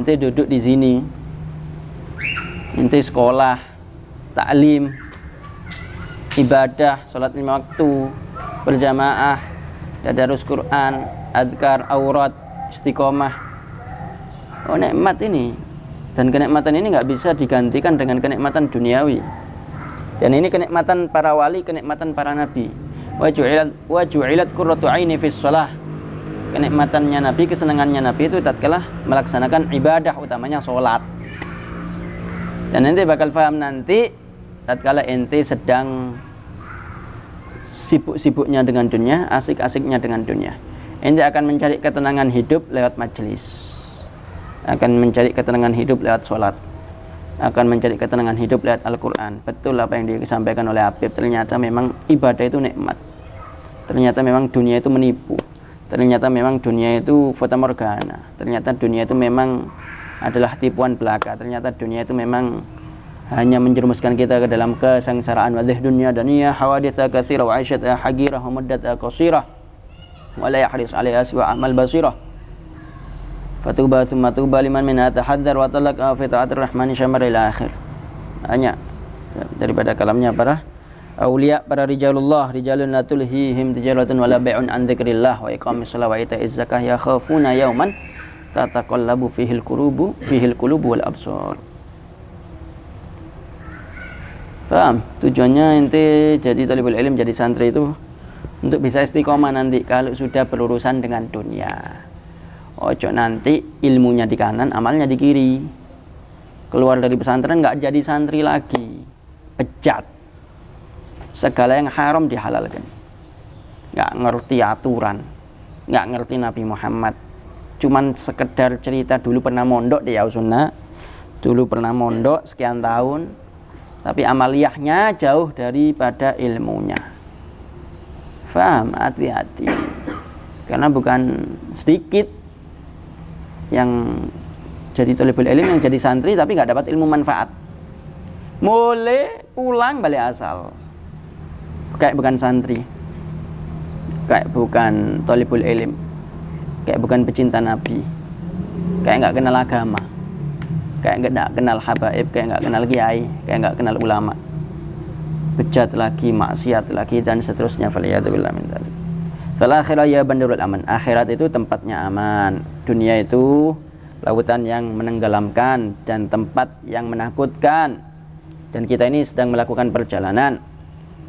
ente duduk di sini, ente sekolah, taklim, ibadah, sholat 5 waktu, berjamaah, tadarus Quran, adkar, aurat, istiqomah. Oh, nikmat ini. Dan kenikmatan ini nggak bisa digantikan dengan kenikmatan duniawi. Dan ini kenikmatan para wali, kenikmatan para nabi. Wa ju'ilat qurratu aini fis shalah. Kenikmatannya nabi, kesenangannya nabi itu tatkala melaksanakan ibadah, utamanya sholat. Dan ente bakal paham nanti tatkala ente sedang sibuk-sibuknya dengan dunia, asik-asiknya dengan dunia. Ente akan mencari ketenangan hidup lewat majelis, akan mencari ketenangan hidup lewat sholat, akan mencari ketenangan hidup lewat Al-Quran. Betul apa yang disampaikan oleh Habib, ternyata memang ibadah itu nikmat, ternyata memang dunia itu menipu, ternyata memang dunia itu fata morgana, ternyata dunia itu memang adalah tipuan belaka, ternyata dunia itu memang hanya menjerumuskan kita ke dalam kesengsaraan. Wadih dunia daniyah hawaditha katsira wa aisyatha hagirah wa muddatha qasirah wa la yahris 'alaiha siwa amal basirah. Fatuba thumma tuba liman minha tahaddar wa talaqa fi ta'atir rahmani syamar ila akhir. Hanya daripada kalamnya para aulia, para rijalullah, rijalun la tulhihim tijaratun wala bai'un an dzikrillah wa iqamis shalah wa ita'iz zakah yakhafuna yauman tataqallabu fihil qulubu wal absar. Paham? Tujuannya ente jadi talibul ilm, jadi santri itu untuk bisa istiqomah nanti kalau sudah berurusan dengan dunia. Ojo nanti ilmunya di kanan, amalnya di kiri. Keluar dari pesantren nggak jadi santri lagi, bejat. Segala yang haram dihalalkan. Nggak ngerti aturan, nggak ngerti Nabi Muhammad. Cuman sekedar cerita dulu pernah mondok di Yausuna, dulu pernah mondok sekian tahun, tapi amaliyahnya jauh daripada ilmunya. Faham? Hati-hati. Karena bukan sedikit yang jadi talibul ilm, yang jadi santri tapi nggak dapat ilmu manfaat. Mulai pulang balik asal, kayak bukan santri, kayak bukan talibul ilm, kayak bukan pecinta Nabi, kayak nggak kenal agama, kayak nggak kenal habaib, kayak nggak kenal kiai, kayak nggak kenal ulama. Bejat lagi, maksiat lagi, dan seterusnya. Faliyatubillah min dzalik. Fal akhirah ya bandarul aman. Akhirat itu tempatnya aman. Dunia itu lautan yang menenggelamkan dan tempat yang menakutkan. Dan kita ini sedang melakukan perjalanan.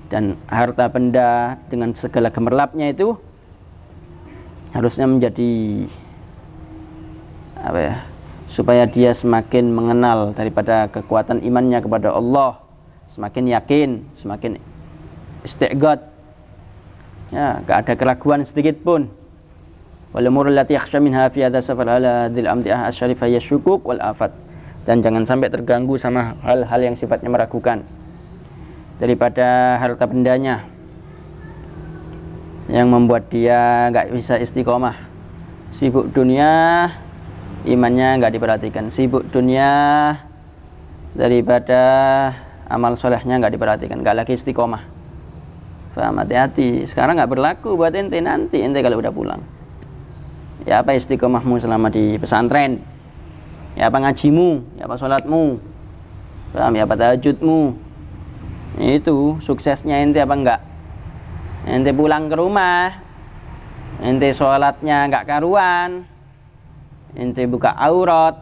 Dan harta benda dengan segala gemerlapnya itu harusnya menjadi apa ya? Supaya dia semakin mengenal daripada kekuatan imannya kepada Allah, semakin yakin, semakin istiqad. Ya, gak ada keraguan sedikit pun. Wal umurul lati yakhsha minha fi hadha safar ala dzil amdiah asyarifah yasyukuk wal afat. Dan jangan sampai terganggu sama hal-hal yang sifatnya meragukan daripada harta bendanya yang membuat dia gak bisa istiqomah. Sibuk dunia, imannya gak diperhatikan. Sibuk dunia, daripada amal solehnya gak diperhatikan, gak lagi istiqomah. Faham? Hati-hati. Sekarang nggak berlaku buat ente, nanti ente kalau udah pulang. Ya apa istiqomahmu selama di pesantren? Ya apa ngajimu? Ya apa sholatmu? Paham? Ya apa tahajudmu? Itu suksesnya ente apa enggak? Ente pulang ke rumah, ente sholatnya nggak karuan, ente buka aurat,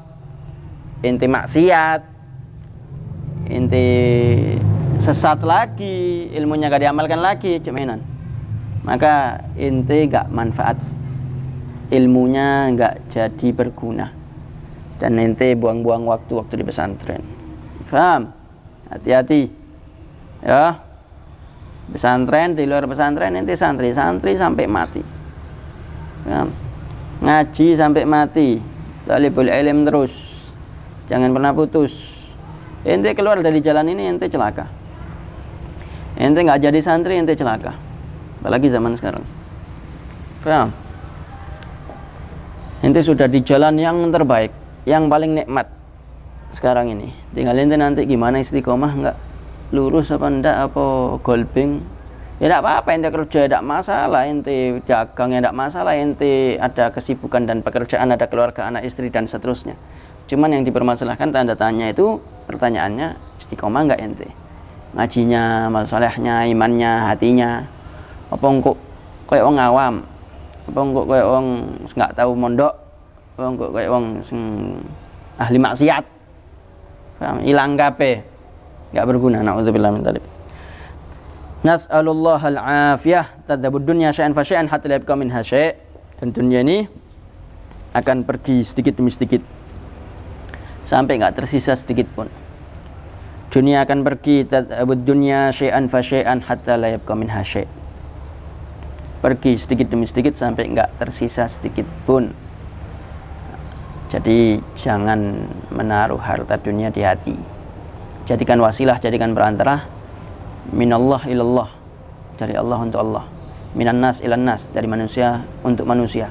ente maksiat, ente sesat lagi, ilmunya gak diamalkan lagi, ceminan, maka ente gak manfaat, ilmunya gak jadi berguna, dan ente buang-buang waktu di pesantren. Paham? Hati-hati ya. Pesantren, di luar pesantren ente santri sampai mati. Paham? Ngaji sampai mati, talibul ilm terus, jangan pernah putus. Ente keluar dari jalan ini ente celaka. Ente nggak jadi santri, ente celaka. Apalagi zaman sekarang. Paham? Ente sudah di jalan yang terbaik, yang paling nikmat sekarang ini. Tinggal ente nanti gimana istiqomah, nggak lurus apa ndak, apa golbing. Ya ndak apa-apa, ente kerja ndak masalah, ente dagang ya ndak masalah, ente ada kesibukan dan pekerjaan, ada keluarga, anak istri dan seterusnya. Cuman yang dipermasalahkan tanda tanya itu pertanyaannya istiqomah enggak ente? Ngajinya, amal salehnya, imannya, hatinya. Apa engko kayak wong awam? Apa engko kayak wong enggak tahu mondok? Apa engko kayak wong sing ahli maksiat? Paham? Ilang kabeh. Enggak berguna. Nauzubillah min dzalik. Nas'alullah al-afiyah tadzabud dunya syai'an fa syai'an hatta la yabqa minha syai'. Dan dunia ini akan pergi sedikit demi sedikit sampai enggak tersisa sedikit pun. Dunia akan pergi, tadzabud dunya syai'an fa syai'an hatta la yabqa minha syai'. Pergi sedikit demi sedikit sampai enggak tersisa sedikit pun. Jadi jangan menaruh harta dunia di hati. Jadikan wasilah, jadikan perantara. Minallah ilallah, dari Allah untuk Allah. Minan nas ilan nas, dari manusia untuk manusia.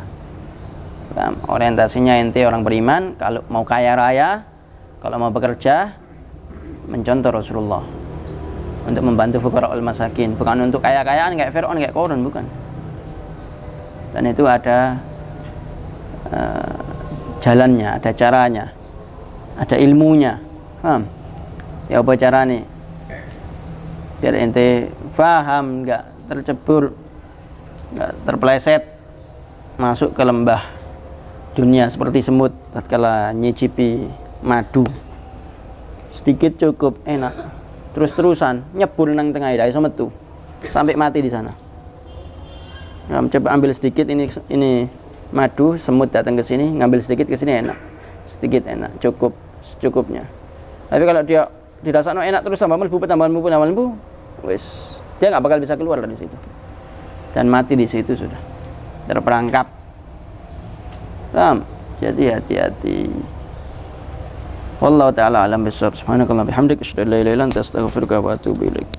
Orientasinya ente orang beriman, kalau mau kaya raya, kalau mau bekerja, mencontoh Rasulullah untuk membantu fuqara wal masakin, bukan untuk kaya-kayaan kayak Fir'aun, kayak Qarun, bukan. Dan itu ada jalannya, ada caranya, ada ilmunya. Paham? Ya apa caranya? Biar ente faham, nggak tercebur, nggak terpeleset masuk ke lembah dunia seperti semut tatkala nyicipi madu. Sedikit cukup, enak. Terus-terusan nyebur nang tengah ida iso metu sampai mati di sana. Nah, coba ambil sedikit ini madu, semut datang ke sini, ngambil sedikit ke sini enak. Sedikit enak, cukup secukupnya. Tapi kalau dia dirasakno enak terus tambah mlebu, wis dia nggak bakal bisa keluar dari situ. Dan mati di situ sudah. Terperangkap. Paham? Jadi hati-hati. Wallahu taala alam bisawab. Subhanakallah bihamdika asyhadu an la ilaha illa anta astaghfiruka wa atubu ilaik.